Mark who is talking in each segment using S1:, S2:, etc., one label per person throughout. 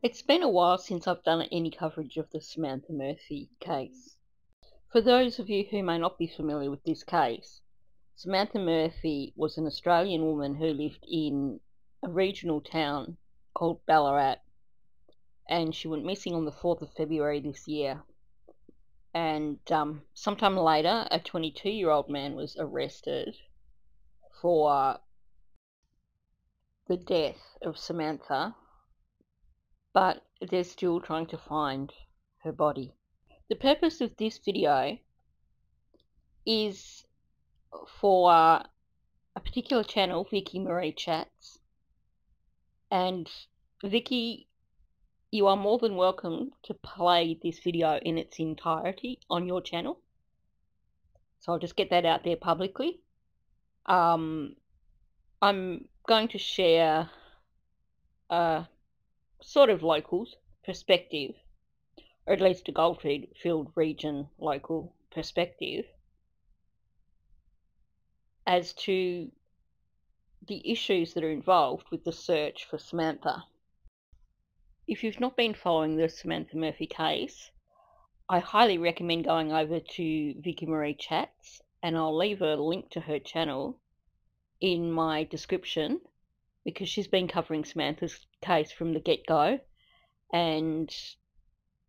S1: It's been a while since I've done any coverage of the Samantha Murphy case. For those of you who may not be familiar with this case, Samantha Murphy was an Australian woman who lived in a regional town called Ballarat, and she went missing on the 4th of February this year. And sometime later, a 22-year-old man was arrested for the death of Samantha, but they're still trying to find her body. The purpose of this video is for a particular channel, vickimarie Chats, and Vicky, you are more than welcome to play this video in its entirety on your channel. So I'll just get that out there publicly. I'm going to share a sort of local's perspective, or at least a Goldfield region local perspective, as to the issues that are involved with the search for Samantha. If you've not been following the Samantha Murphy case, I highly recommend going over to vickimarie Chats, and I'll leave a link to her channel in my description, because she's been covering Samantha's case from the get-go, and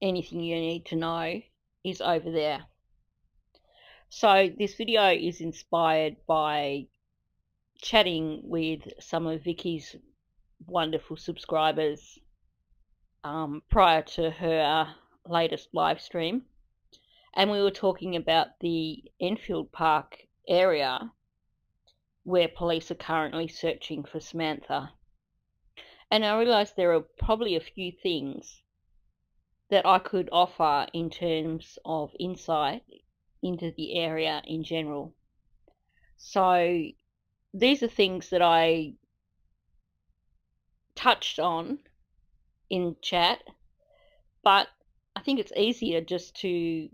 S1: anything you need to know is over there. So this video is inspired by chatting with some of Vicky's wonderful subscribers prior to her latest live stream, and we were talking about the Enfield Park area where police are currently searching for Samantha. And I realised there are probably a few things that I could offer in terms of insight into the area in general. So these are things that I touched on in chat, but I think it's easier just to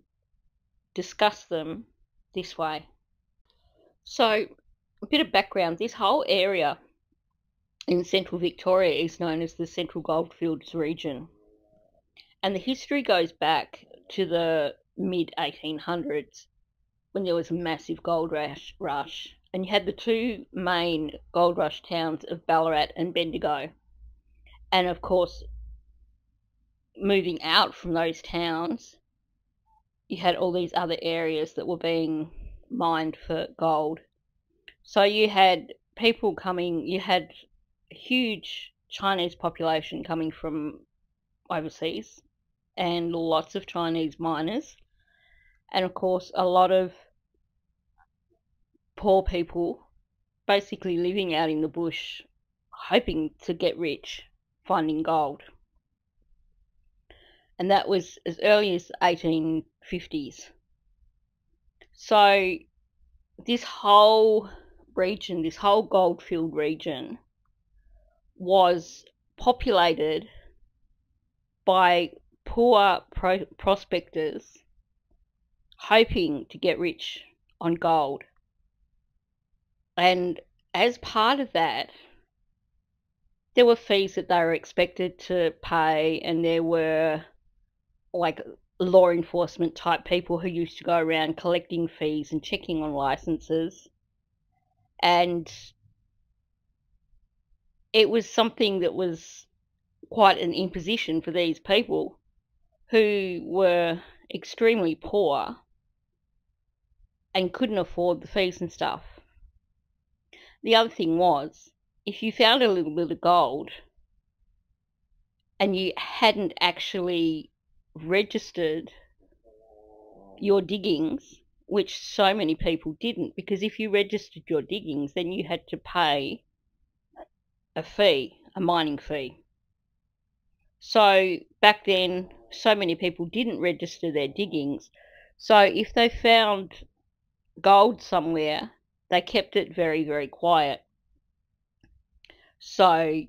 S1: discuss them this way. So a bit of background: this whole area in central Victoria is known as the Central Goldfields region, and the history goes back to the mid-1800s when there was a massive gold rush, and you had the two main gold rush towns of Ballarat and Bendigo. And of course, moving out from those towns, you had all these other areas that were being mined for gold. So you had people coming, you had a huge Chinese population coming from overseas, and lots of Chinese miners, and of course a lot of poor people basically living out in the bush hoping to get rich, finding gold. And that was as early as the 1850s. So this whole region, this whole goldfield region, was populated by poor prospectors hoping to get rich on gold. And as part of that, there were fees that they were expected to pay, and there were like law enforcement type people who used to go around collecting fees and checking on licenses. And it was something that was quite an imposition for these people who were extremely poor and couldn't afford the fees and stuff. The other thing was, if you found a little bit of gold and you hadn't actually registered your diggings, which so many people didn't, because if you registered your diggings, then you had to pay a fee, a mining fee. So back then, so many people didn't register their diggings. So if they found gold somewhere, they kept it very, very quiet. So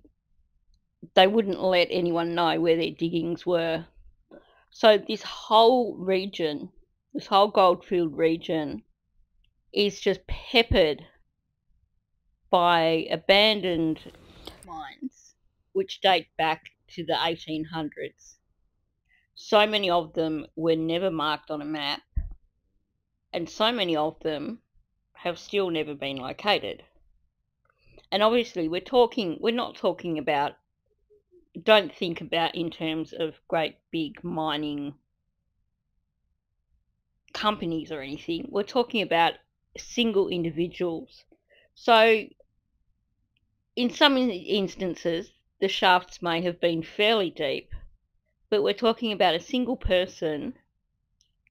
S1: they wouldn't let anyone know where their diggings were. So this whole region, this whole goldfield region, is just peppered by abandoned mines, which date back to the 1800s. So many of them were never marked on a map, and so many of them have still never been located. And obviously we're not talking about, don't think about in terms of great big mining companies or anything. We're talking about single individuals. So in some instances, the shafts may have been fairly deep, but we're talking about a single person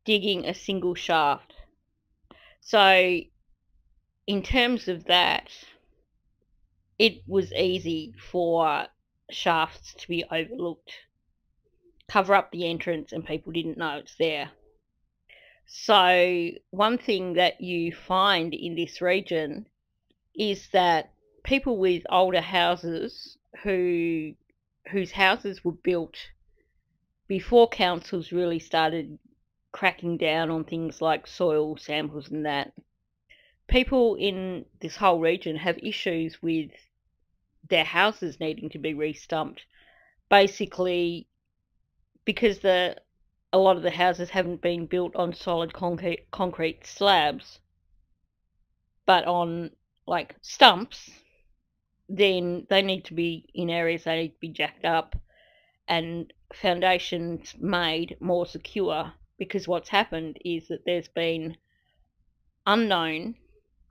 S1: digging a single shaft. So in terms of that, it was easy for shafts to be overlooked, cover up the entrance, and people didn't know it's there. So one thing that you find in this region is that people with older houses whose houses were built before councils really started cracking down on things like soil samples and that, people in this whole region have issues with their houses needing to be re-stumped, basically because a lot of the houses haven't been built on solid concrete slabs, but on like stumps. Then they need to be in areas, they need to be jacked up and foundations made more secure, because what's happened is that there's been unknown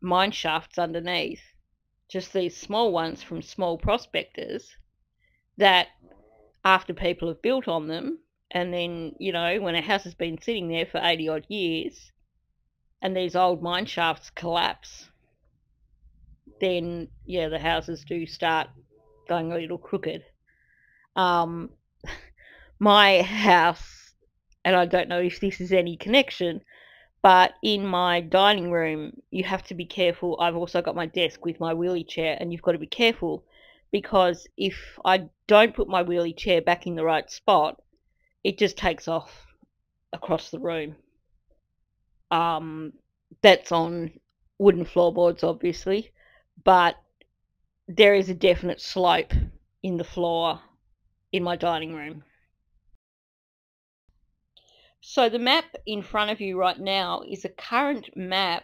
S1: mine shafts underneath, just these small ones from small prospectors, that after people have built on them, and then, you know, when a house has been sitting there for 80 odd years and these old mine shafts collapse, then yeah, the houses do start going a little crooked. My house, and I don't know if this is any connection, but in my dining room, you have to be careful. I've also got my desk with my wheelie chair, and you've got to be careful, because if I don't put my wheelie chair back in the right spot, it just takes off across the room. That's on wooden floorboards, obviously, but there is a definite slope in the floor in my dining room. So the map in front of you right now is a current map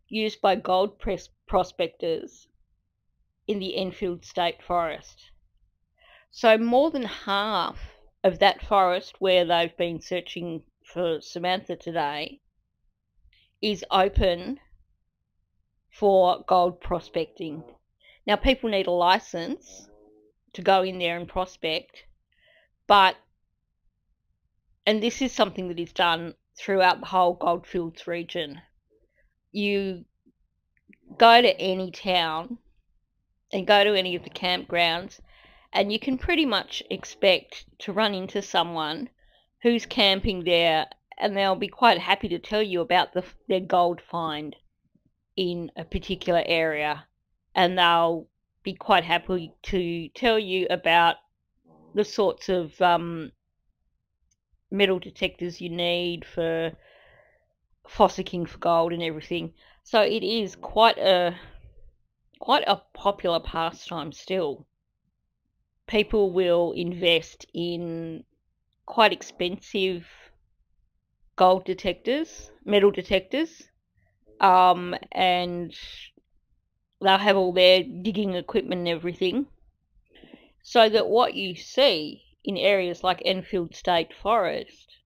S1: used by gold prospectors in the Enfield State Forest. So more than half of that forest where they've been searching for Samantha today is open for gold prospecting. Now, people need a license to go in there and prospect, and this is something that is done throughout the whole Goldfields region. You go to any town and go to any of the campgrounds, and you can pretty much expect to run into someone who's camping there, and they'll be quite happy to tell you about their gold find in a particular area, and they'll be quite happy to tell you about the sorts of metal detectors you need for fossicking for gold and everything. So it is quite a popular pastime still. People will invest in quite expensive gold detectors, metal detectors, and they'll have all their digging equipment and everything, so that what you see in areas like Enfield State Forest,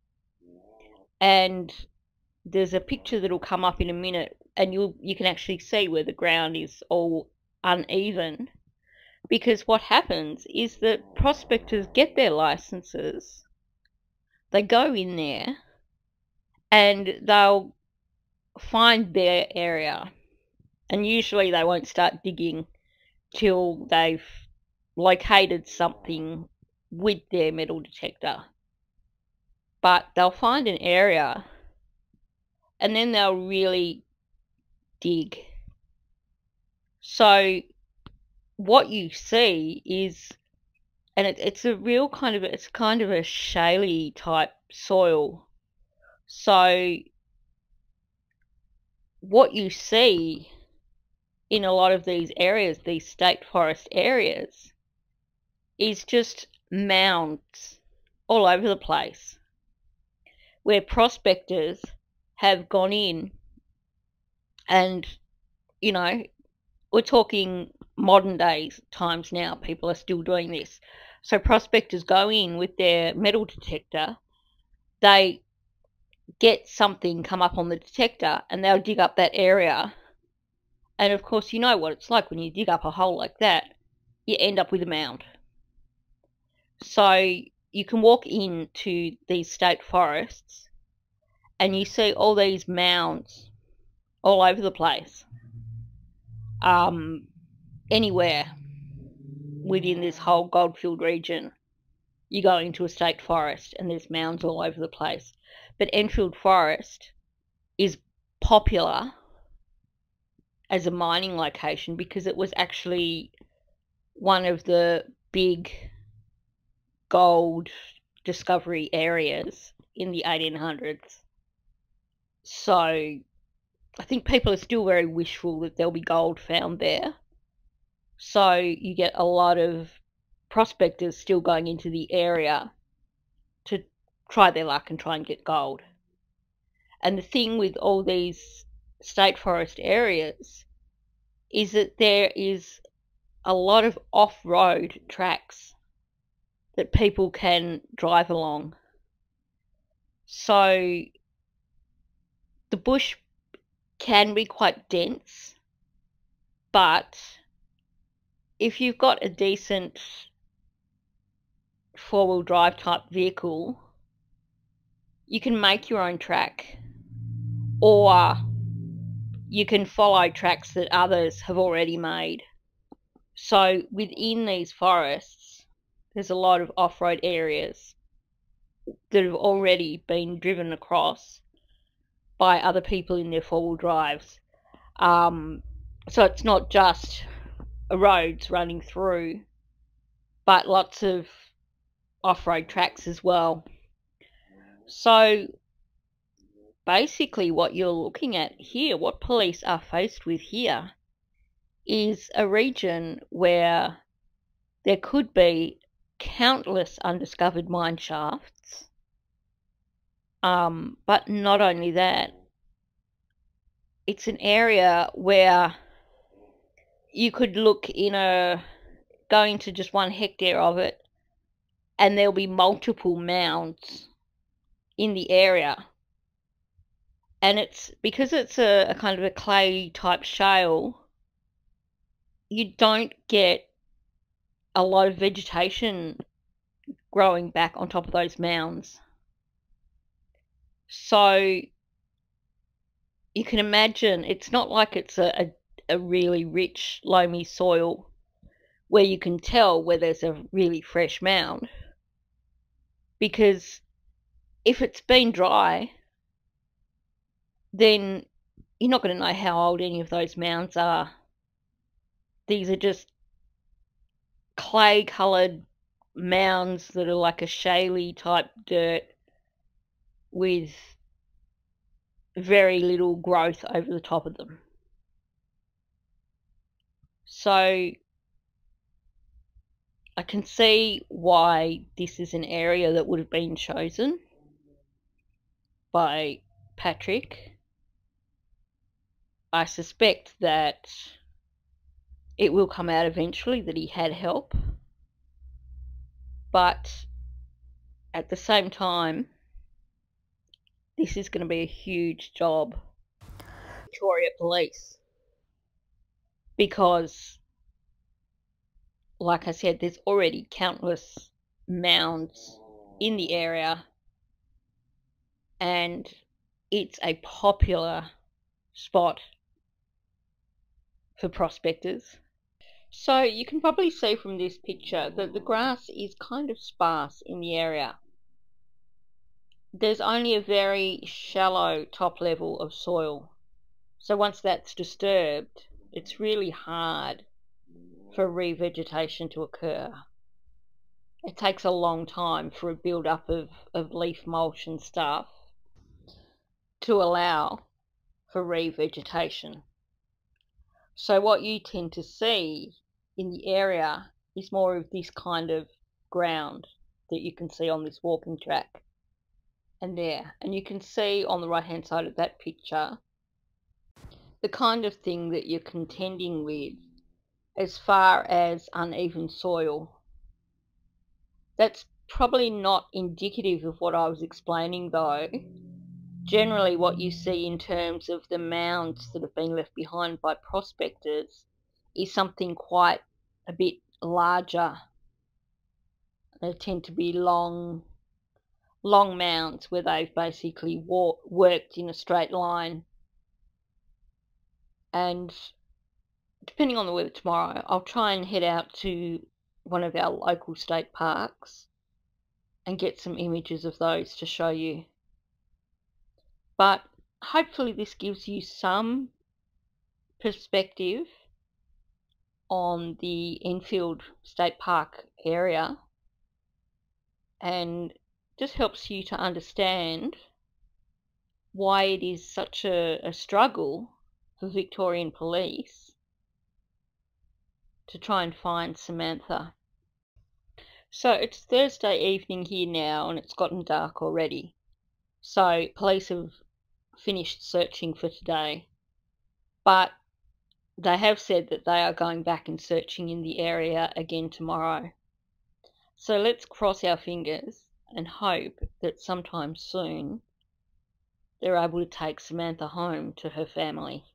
S1: and there's a picture that'll come up in a minute, and you can actually see where the ground is all uneven, because what happens is that prospectors get their licenses, they go in there, and they'll find their area, and usually they won't start digging till they've located something with their metal detector. But they'll find an area, and then they'll really dig. So what you see is, and it's a real kind of a shaly type soil. So what you see in a lot of these areas, these state forest areas, is just mounds all over the place where prospectors have gone in and, you know, we're talking modern days times now, people are still doing this. So prospectors go in with their metal detector, they get something come up on the detector, and they'll dig up that area. And of course, you know what it's like when you dig up a hole like that, you end up with a mound. So you can walk into these state forests and you see all these mounds all over the place. Anywhere within this whole goldfield region, you go into a state forest and there's mounds all over the place. But Enfield Forest is popular as a mining location because it was actually one of the big gold discovery areas in the 1800s. So I think people are still very wishful that there'll be gold found there. So you get a lot of prospectors still going into the area to try their luck and try and get gold. And the thing with all these state forest areas is that there is a lot of off-road tracks that people can drive along. So the bush can be quite dense, but if you've got a decent four-wheel drive type vehicle, you can make your own track, or you can follow tracks that others have already made. So within these forests, there's a lot of off-road areas that have already been driven across by other people in their four-wheel drives. So it's not just roads running through, but lots of off-road tracks as well. So basically what you're looking at here, what police are faced with here, is a region where there could be countless undiscovered mine shafts. But not only that, it's an area where you could look go into just 1 hectare of it, and there'll be multiple mounds in the area. And it's because it's a kind of a clay type shale, you don't get a lot of vegetation growing back on top of those mounds. So you can imagine it's not like it's a really rich, loamy soil where you can tell where there's a really fresh mound. Because if it's been dry, then you're not going to know how old any of those mounds are. These are just clay-coloured mounds that are like a shaly type dirt with very little growth over the top of them. So I can see why this is an area that would have been chosen by Patrick. I suspect that it will come out eventually that he had help, but at the same time, this is going to be a huge job for Victoria Police, because, like I said, there's already countless mounds in the area, and it's a popular spot for prospectors. So you can probably see from this picture that the grass is kind of sparse in the area. There's only a very shallow top level of soil. So once that's disturbed, it's really hard for revegetation to occur. It takes a long time for a build-up of leaf mulch and stuff to allow for revegetation. So what you tend to see in the area is more of this kind of ground that you can see on this walking track. And there, and you can see on the right hand side of that picture the kind of thing that you're contending with as far as uneven soil. That's probably not indicative of what I was explaining though. Generally what you see in terms of the mounds that have been left behind by prospectors is something quite a bit larger. They tend to be long mounds where they've basically worked in a straight line. And depending on the weather tomorrow, I'll try and head out to one of our local state parks and get some images of those to show you. But hopefully this gives you some perspective on the Enfield State Park area and just helps you to understand why it is such a struggle for Victorian police to try and find Samantha. So it's Thursday evening here now and it's gotten dark already. So police have finished searching for today, but they have said that they are going back and searching in the area again tomorrow. So let's cross our fingers and hope that sometime soon they're able to take Samantha home to her family.